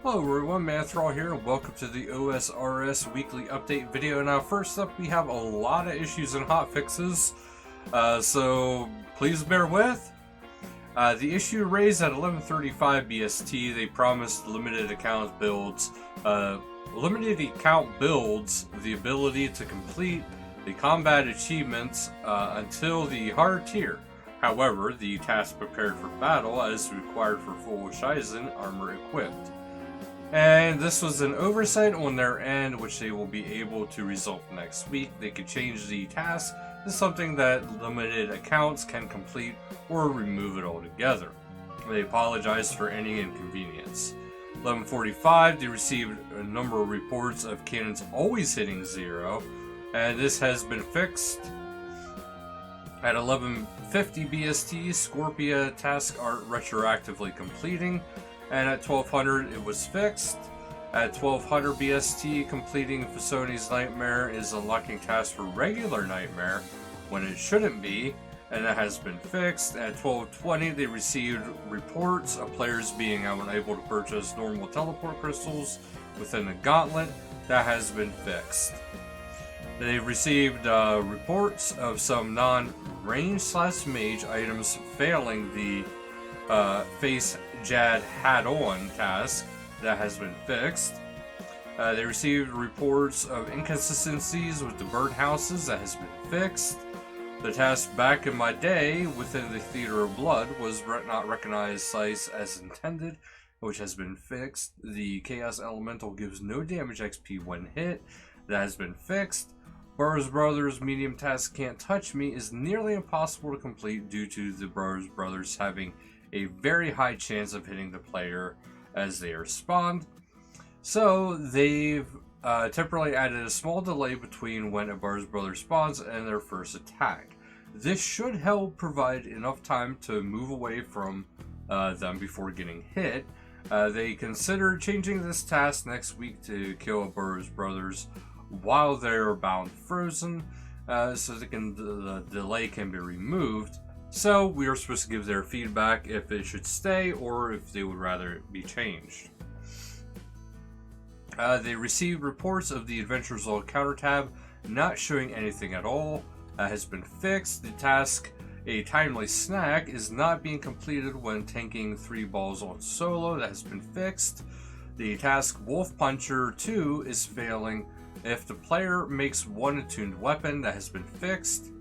Hello everyone, Manithral here, and welcome to the OSRS weekly update video. Now first up, we have a lot of issues and hotfixes, so please bear with. The issue raised at 11:35 BST, they promised limited account builds the ability to complete the combat achievements until the hard tier. However, the task prepared for battle as required for full Shizen armor equipped. And this was an oversight on their end, which they will be able to resolve next week. They could change the task to something that limited accounts can complete or remove it altogether. They apologize for any inconvenience. 11:45, they received a number of reports of cannons always hitting 0, and this has been fixed. At 11:50 BST, Scorpia tasks are retroactively completing. And at 1200 it was fixed. At 1200 BST, completing Fasoni's Nightmare is unlocking tasks for regular Nightmare when it shouldn't be, and that has been fixed. At 1220 they received reports of players being unable to purchase normal teleport crystals within the gauntlet. That has been fixed. They received reports of some non-range/mage items failing the face Jad had on task. That has been fixed. They received reports of inconsistencies with the birdhouses. That has been fixed. The task Back in My Day within the Theater of Blood was not recognized size as intended, which has been fixed. The Chaos Elemental gives no damage XP when hit. That has been fixed. Burroughs Brothers medium task Can't Touch Me is nearly impossible to complete due to the Burroughs Brothers having a very high chance of hitting the player as they are spawned. So they've temporarily added a small delay between when a Burroughs Brother spawns and their first attack. This should help provide enough time to move away from them before getting hit. They consider changing this task next week to kill a Burroughs Brothers while they're bound frozen, so the delay can be removed. So we are supposed to give their feedback if it should stay or if they would rather it be changed. They received reports of the Adventurers Log counter tab not showing anything at all. Has been fixed. The task A Timely Snack is not being completed when tanking 3 balls on solo. That has been fixed. The task Wolf Puncher 2 is failing if the player makes one attuned weapon. That has been fixed.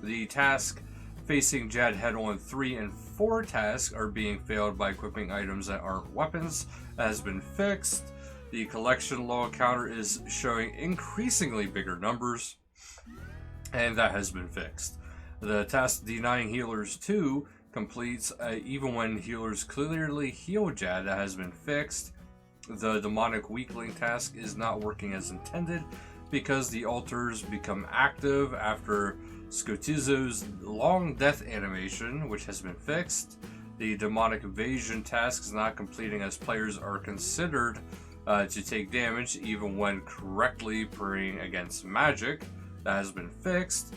The task Facing Jad Head-On 3 and 4 tasks are being failed by equipping items that aren't weapons. That has been fixed. The collection log counter is showing increasingly bigger numbers, and that has been fixed. The task Denying Healers 2 completes even when healers clearly heal Jad. That has been fixed. The Demonic Weakling task is not working as intended because the altars become active after Scotizo's long death animation, which has been fixed. The Demonic Evasion task is not completing as players are considered to take damage even when correctly praying against magic. That has been fixed.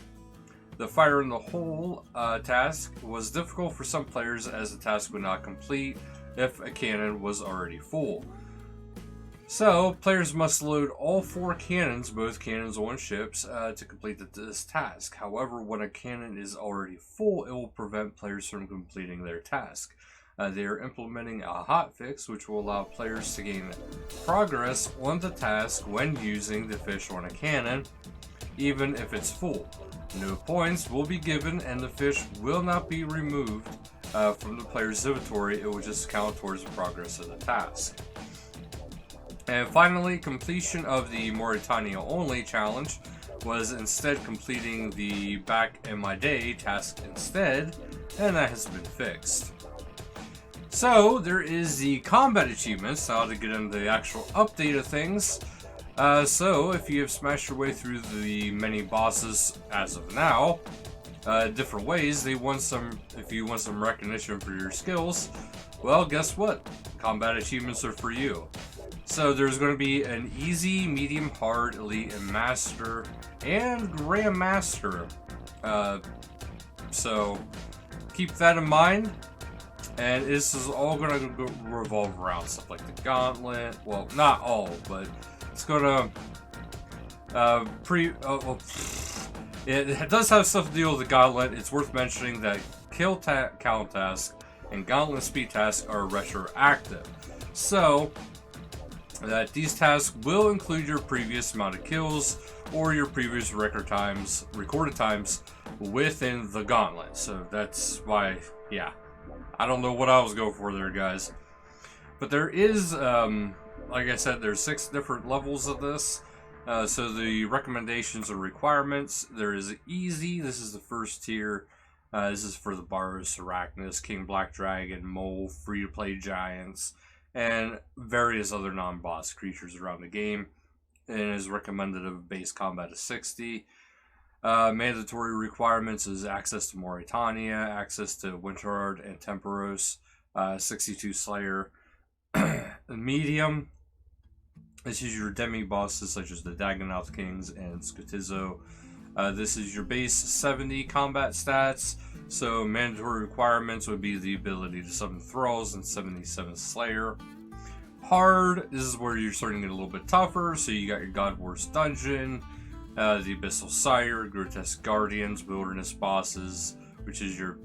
The Fire in the Hole task was difficult for some players as the task would not complete if a cannon was already full. So, players must load all 4 cannons, both cannons on ships, to complete this task. However, when a cannon is already full, it will prevent players from completing their task. They are implementing a hotfix, which will allow players to gain progress on the task when using the fish on a cannon, even if it's full. No points will be given, and the fish will not be removed from the player's inventory. It will just count towards the progress of the task. And finally, completion of the Mauritania Only challenge was instead completing the Back in My Day task instead, and that has been fixed. So, there is the combat achievements, now to get into the actual update of things. So, if you have smashed your way through the many bosses as of now, different ways, if you want some recognition for your skills, well, guess what? Combat achievements are for you. So there's going to be an easy, medium, hard, elite, and master, and grandmaster. So keep that in mind. And this is all going to revolve around stuff like the gauntlet. Well, not all, but it's going to it does have stuff to deal with the gauntlet. It's worth mentioning that kill count task and gauntlet speed tasks are retroactive. So that these tasks will include your previous amount of kills or your previous recorded times within the gauntlet. So that's why, yeah, I don't know what I was going for there, guys. But there is, like I said, there's 6 different levels of this. So the recommendations or requirements, there is easy. This is the first tier. This is for the Baros, Arachnus, King Black Dragon, Mole, free-to-play giants, and various other non-boss creatures around the game. And it is recommended of base combat of 60. Mandatory requirements is access to Mauritania, access to Winterard and Temperos, 62 Slayer. Medium, this is your demi-bosses such as the Dagonoth Kings and Skotizo. This is your base 70 combat stats. So mandatory requirements would be the ability to summon Thralls and 77 Slayer. Hard, this is where you're starting to get a little bit tougher. So you got your God Wars Dungeon, the Abyssal Sire, Grotesque Guardians, Wilderness Bosses, which is your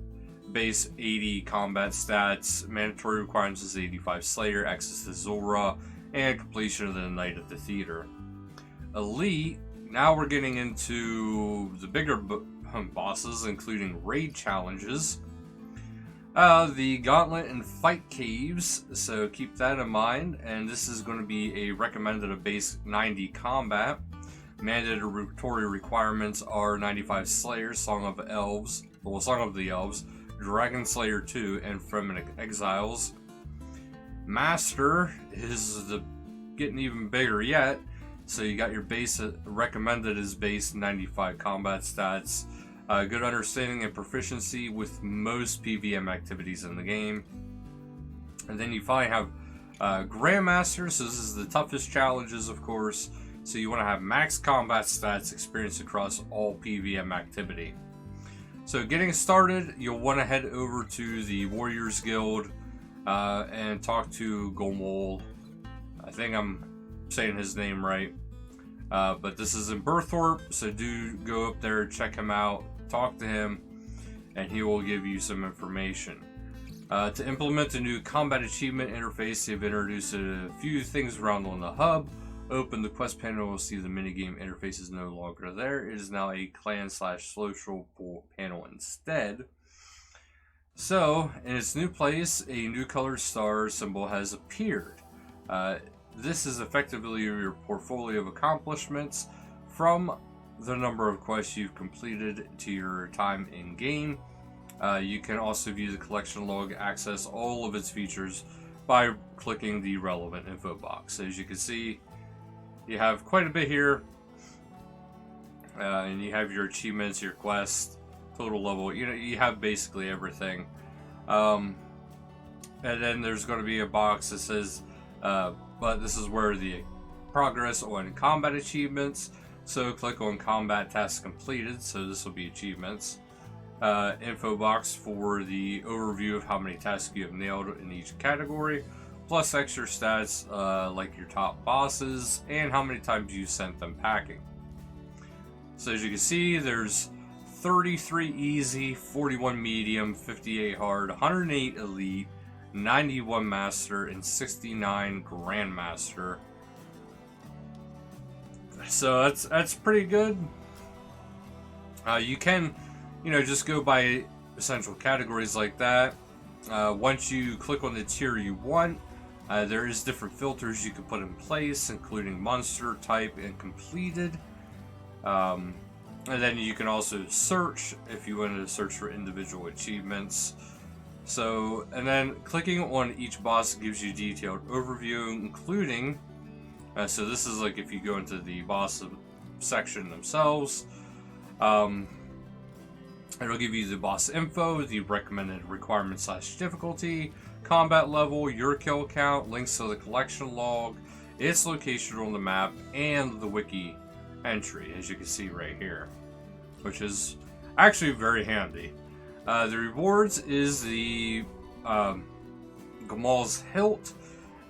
base 80 combat stats. Mandatory requirements is 85 Slayer, access to Zora, and completion of the Night at the Theater. Elite, now we're getting into the bigger bosses, including raid challenges. The Gauntlet and Fight Caves, so keep that in mind. And this is going to be a recommended of base 90 combat. Mandatory requirements are 95 Slayer, Song of the Elves, Dragon Slayer 2, and Fremennik Exiles. Master is getting even bigger yet. So you got your base recommended as base 95 combat stats. Good understanding and proficiency with most PVM activities in the game. And then you finally have Grandmaster. So this is the toughest challenges, of course. So you want to have max combat stats experienced across all PVM activity. So getting started, you'll want to head over to the Warriors Guild and talk to Gomol. I think I'm saying his name right. But this is in Burthorpe, so do go up there, check him out, talk to him, and he will give you some information. To implement the new combat achievement interface, they've introduced a few things around on the hub. Open the quest panel, will see the minigame interface is no longer there. It is now a clan/social panel instead. So, in its new place, a new colored star symbol has appeared. This is effectively your portfolio of accomplishments from the number of quests you've completed to your time in game. You can also view the collection log, access all of its features by clicking the relevant info box. As you can see, you have quite a bit here, and you have your achievements, your quests, total level. You have basically everything. And then there's going to be a box that says, but this is where the progress on combat achievements. So click on combat tasks completed. So this will be achievements. Info box for the overview of how many tasks you have nailed in each category, plus extra stats like your top bosses and how many times you sent them packing. So as you can see, there's 33 easy, 41 medium, 58 hard, 108 elite, 91 master, and 69 grandmaster. So that's pretty good. You can, just go by essential categories like that. Once you click on the tier you want, there is different filters you can put in place, including monster type and completed. And then you can also search if you wanted to search for individual achievements. So, and then clicking on each boss gives you detailed overview, including, so this is like if you go into the boss section themselves, it'll give you the boss info, the recommended requirement / difficulty, combat level, your kill count, links to the collection log, its location on the map, and the wiki entry, as you can see right here, which is actually very handy. The rewards is the Gamal's Hilt.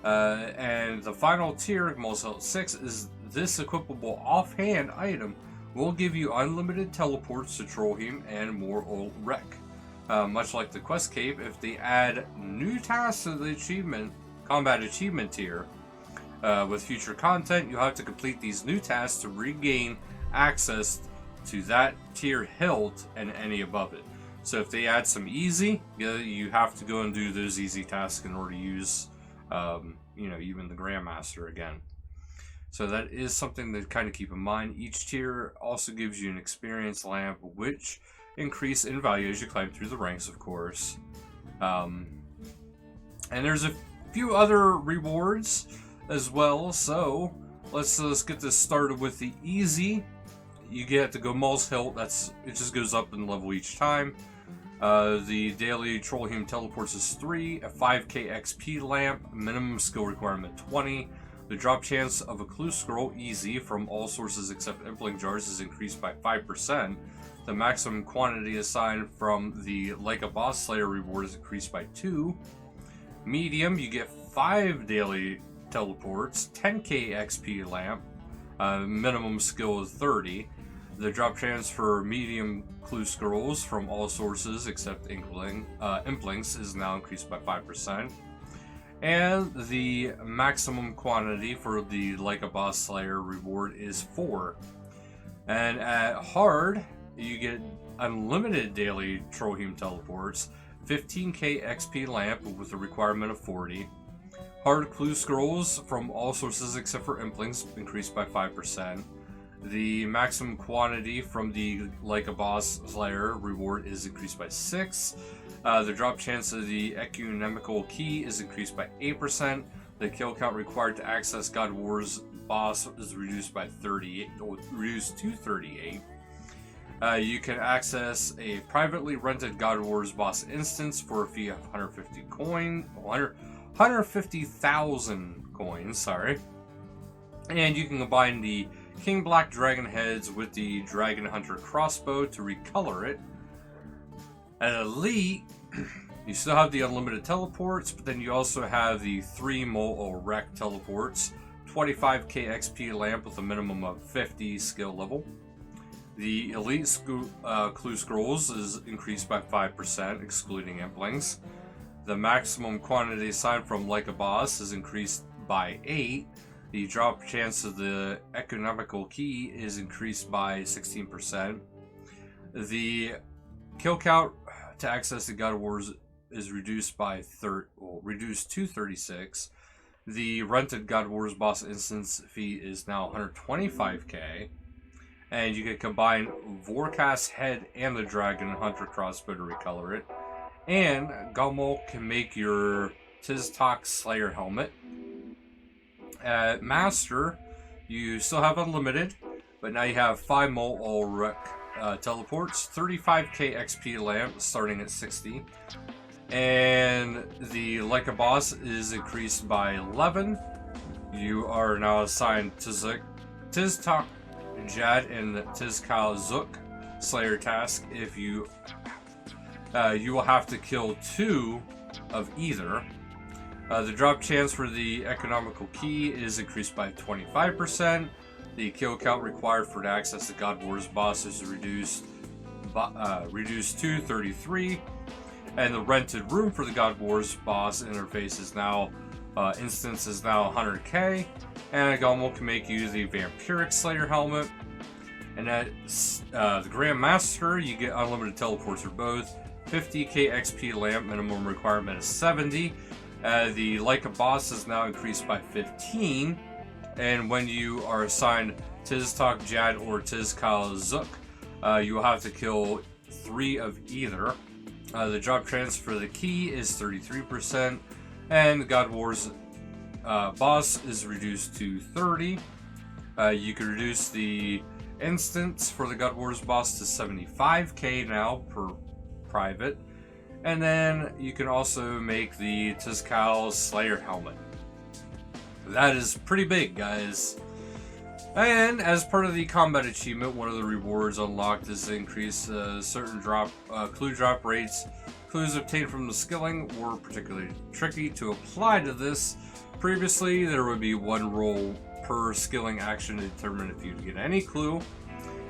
And the final tier, Gamal's Hilt 6, is this equipable offhand item will give you unlimited teleports to Trollheme and more old wreck. Much like the quest cape, if they add new tasks to the combat achievement tier, with future content, you'll have to complete these new tasks to regain access to that tier hilt and any above it. So if they add some easy, you have to go and do those easy tasks in order to use, even the Grandmaster again. So that is something to kind of keep in mind. Each tier also gives you an experience lamp, which increase in value as you climb through the ranks, of course. And there's a few other rewards as well. So let's get this started with the easy. You get the Gamal's Hilt. It just goes up in level each time. The daily Trollheme teleports is 3, a 5k XP lamp, minimum skill requirement 20. The drop chance of a clue scroll easy from all sources except impling jars is increased by 5%. The maximum quantity assigned from the Like a Boss Slayer reward is increased by 2. Medium, you get 5 daily teleports, 10k XP lamp, minimum skill is 30. The drop chance for medium clue scrolls from all sources except implings is now increased by 5%. And the maximum quantity for the Like a Boss Slayer reward is 4. And at hard, you get unlimited daily Trollheme teleports, 15k XP lamp with a requirement of 40. Hard clue scrolls from all sources except for implings increased by 5%. The maximum quantity from the Like a Boss Slayer reward is increased by 6. The drop chance of the economical key is increased by 8%. The kill count required to access God War's boss is reduced by 38, reduced to 38. You can access a privately rented God War's boss instance for a fee of 150,000 coins. Sorry, and you can combine the King Black Dragon heads with the Dragon Hunter crossbow to recolor it. At Elite, you still have the unlimited teleports, but then you also have the 3 Mole Wreck teleports, 25k XP lamp with a minimum of 50 skill level. The Elite clue scrolls is increased by 5%, excluding implings. The maximum quantity assigned from Like a Boss is increased by 8. The drop chance of the economical key is increased by 16%. The kill count to access the God of Wars is reduced by reduced to 36. The rented God of Wars boss instance fee is now 125k. And you can combine Vorkast's head and the Dragon Hunter crossbow to recolor it. And Gamal can make your Tiztok Slayer helmet. At Master, you still have unlimited, but now you have 5 Mole Wreck teleports, 35k XP lamp starting at 60. And the Like a Boss is increased by 11. You are now assigned Tiztok Jad and Tizkal Zook Slayer task. If you will have to kill 2 of either. The drop chance for the economical key is increased by 25%. The kill count required for to access the God War's boss is reduced to 33. And the rented room for the God War's boss interface is now instance is now 100k. And Gamal can make you the Vampiric Slayer helmet. And at the Grandmaster, you get unlimited teleports for both. 50k XP lamp, minimum requirement is 70. The Like a Boss is now increased by 15. And when you are assigned Tiztok Jad or Tizkal Zook, you will have to kill 3 of either. The drop chance for the key is 33. And God War's boss is reduced to 30. You can reduce the instance for the God War's boss to 75k now per private. And then you can also make the Tizkal Slayer helmet. That is pretty big, guys. And as part of the combat achievement, one of the rewards unlocked is to increase certain clue drop rates clues obtained from the skilling were particularly tricky to apply to this. Previously, there would be one roll per skilling action to determine if you'd get any clue.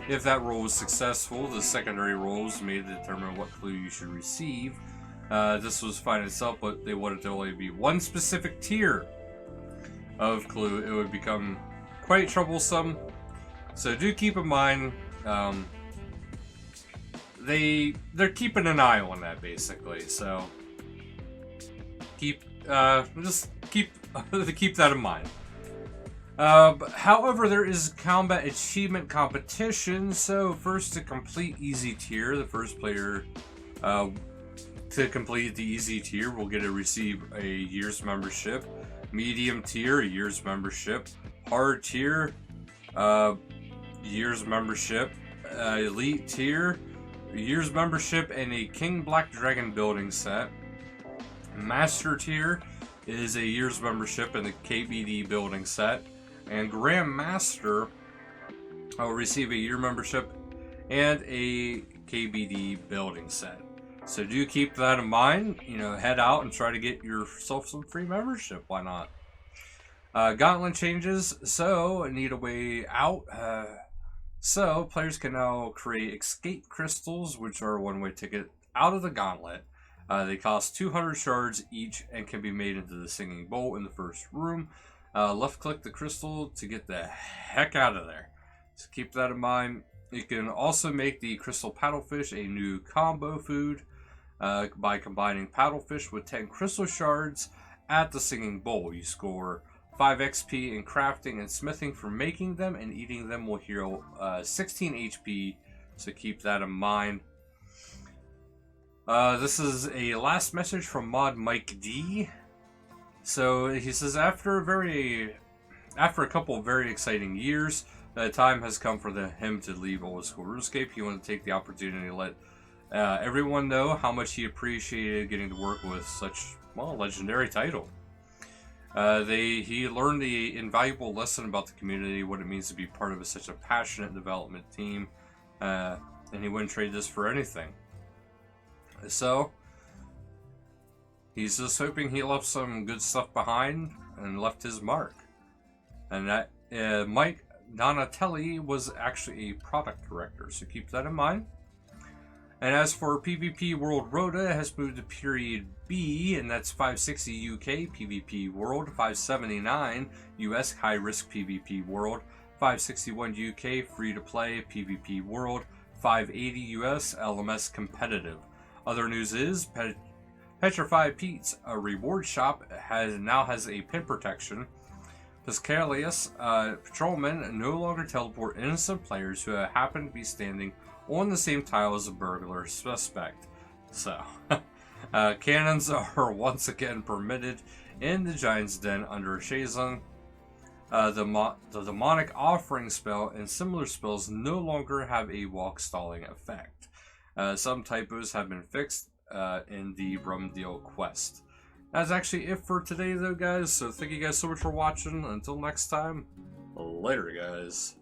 If that roll was successful, the secondary rolls made to determine what clue you should receive. This was fine itself, but they wanted to only be one specific tier of clue. It would become quite troublesome. So do keep in mind, they're keeping an eye on that basically. So keep that in mind. However, there is combat achievement competition. So first, to complete easy tier, the first player to complete the easy tier will get to receive a year's membership. Medium tier, a year's membership. Hard tier, year's membership. Elite tier, a year's membership, and a King Black Dragon building set. Master tier is a year's membership and the KBD building set. And Grand Master will receive a year membership and a KBD building set. So do keep that in mind. You know, head out and try to get yourself some free membership. Why not? Gauntlet changes. So need a way out. So players can now create escape crystals, which are a one-way ticket out of the gauntlet. They cost 200 shards each and can be made into the singing bowl in the first room. Left click the crystal to get the heck out of there. So keep that in mind. You can also make the crystal paddlefish a new combo food by combining paddlefish with 10 crystal shards at the singing bowl. You score 5 XP in crafting and smithing for making them, and eating them will heal 16 HP. So keep that in mind. This is a last message from Mod Mike D. So he says, after a couple of very exciting years, the time has come for him to leave old school RuneScape. He wanted to take the opportunity to let everyone know how much he appreciated getting to work with such, well, legendary title. He learned the invaluable lesson about the community, what it means to be part of such a passionate development team, and he wouldn't trade this for anything. So he's just hoping he left some good stuff behind and left his mark. And that Mike Donatelli was actually a product director, so keep that in mind. And as for PvP World Rota, it has moved to Period B, and that's 560 UK PvP World, 579 US High Risk PvP World, 561 UK Free to Play PvP World, 580 US LMS Competitive. Other news is Petrified Pete's reward shop now has a pin protection. Piscalius patrolmen no longer teleport innocent players who happen to be standing on the same tile as a burglar suspect. So, cannons are once again permitted in the Giant's Den under Shazon. The demonic offering spell and similar spells no longer have a walk stalling effect. Some typos have been fixed in the Brumdeal quest. That's actually it for today though, guys, so thank you guys so much for watching. Until next time, later guys.